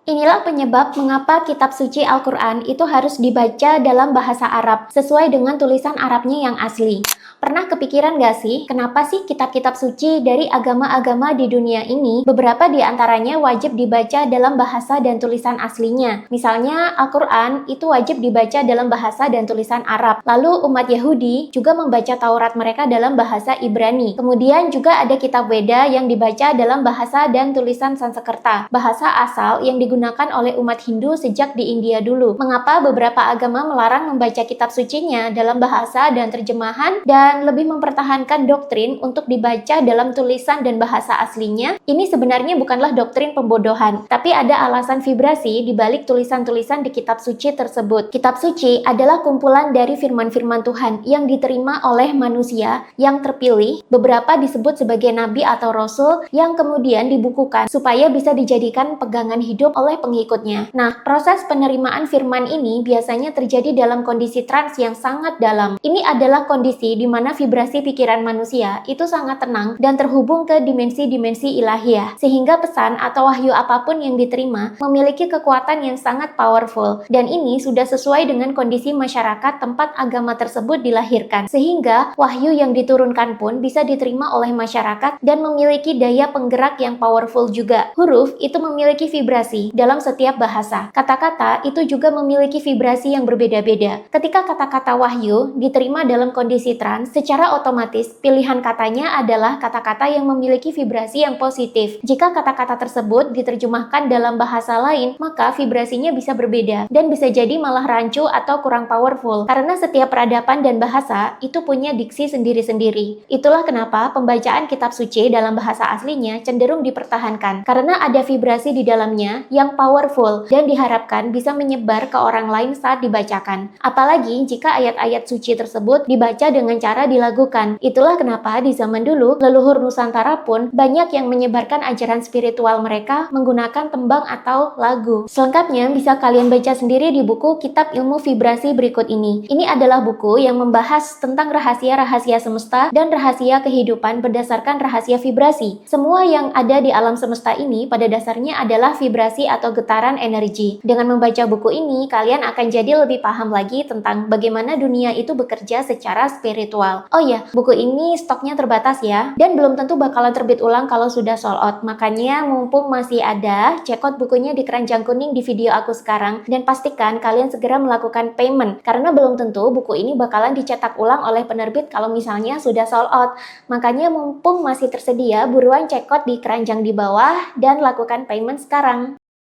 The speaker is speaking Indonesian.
Inilah penyebab mengapa kitab suci Al-Quran itu harus dibaca dalam bahasa Arab, sesuai dengan tulisan Arabnya yang asli. Pernah kepikiran gak sih, kenapa sih kitab-kitab suci dari agama-agama di dunia ini, beberapa di antaranya wajib dibaca dalam bahasa dan tulisan aslinya? Misalnya, Al-Quran itu wajib dibaca dalam bahasa dan tulisan Arab. Lalu umat Yahudi juga membaca Taurat mereka dalam bahasa Ibrani. Kemudian juga ada kitab Weda yang dibaca dalam bahasa dan tulisan Sanskerta, bahasa asal yang digunakan oleh umat Hindu sejak di India dulu. Mengapa beberapa agama melarang membaca kitab sucinya dalam bahasa dan terjemahan dan lebih mempertahankan doktrin untuk dibaca dalam tulisan dan bahasa aslinya? Ini sebenarnya bukanlah doktrin pembodohan, tapi ada alasan vibrasi di balik tulisan-tulisan di kitab suci tersebut. Kitab suci adalah kumpulan dari firman-firman Tuhan yang diterima oleh manusia yang terpilih, beberapa disebut sebagai nabi atau rasul yang kemudian dibukukan supaya bisa dijadikan pegangan hidup oleh pengikutnya. Nah, proses penerimaan firman ini biasanya terjadi dalam kondisi trans yang sangat dalam. Ini adalah kondisi di mana vibrasi pikiran manusia itu sangat tenang dan terhubung ke dimensi-dimensi ilahiyah, sehingga pesan atau wahyu apapun yang diterima memiliki kekuatan yang sangat powerful, dan ini sudah sesuai dengan kondisi masyarakat tempat agama tersebut dilahirkan, sehingga wahyu yang diturunkan pun bisa diterima oleh masyarakat dan memiliki daya penggerak yang powerful juga. Huruf itu memiliki vibrasi dalam setiap bahasa. Kata-kata itu juga memiliki vibrasi yang berbeda-beda. Ketika kata-kata wahyu diterima dalam kondisi trans, secara otomatis pilihan katanya adalah kata-kata yang memiliki vibrasi yang positif. Jika kata-kata tersebut diterjemahkan dalam bahasa lain, maka vibrasinya bisa berbeda dan bisa jadi malah rancu atau kurang powerful, karena setiap peradaban dan bahasa itu punya diksi sendiri-sendiri. Itulah kenapa pembacaan kitab suci dalam bahasa aslinya cenderung dipertahankan, karena ada vibrasi di dalamnya yang powerful dan diharapkan bisa menyebar ke orang lain saat dibacakan. Apalagi jika ayat-ayat suci tersebut dibaca dengan cara dilagukan. Itulah kenapa di zaman dulu leluhur Nusantara pun banyak yang menyebarkan ajaran spiritual mereka menggunakan tembang atau lagu. Selengkapnya bisa kalian baca sendiri di buku Kitab Ilmu Vibrasi berikut ini. Ini adalah buku yang membahas tentang rahasia-rahasia semesta dan rahasia kehidupan berdasarkan rahasia vibrasi. Semua yang ada di alam semesta ini pada dasarnya adalah vibrasi atau getaran energi. Dengan membaca buku ini, kalian akan jadi lebih paham lagi tentang bagaimana dunia itu bekerja secara spiritual. Oh ya, buku ini stoknya terbatas ya, dan belum tentu bakalan terbit ulang kalau sudah sold out. Makanya mumpung masih ada, check out bukunya di keranjang kuning di video aku sekarang, dan pastikan kalian segera melakukan payment, karena belum tentu buku ini bakalan dicetak ulang oleh penerbit kalau misalnya sudah sold out. Makanya mumpung masih tersedia, buruan check out di keranjang di bawah dan lakukan payment sekarang.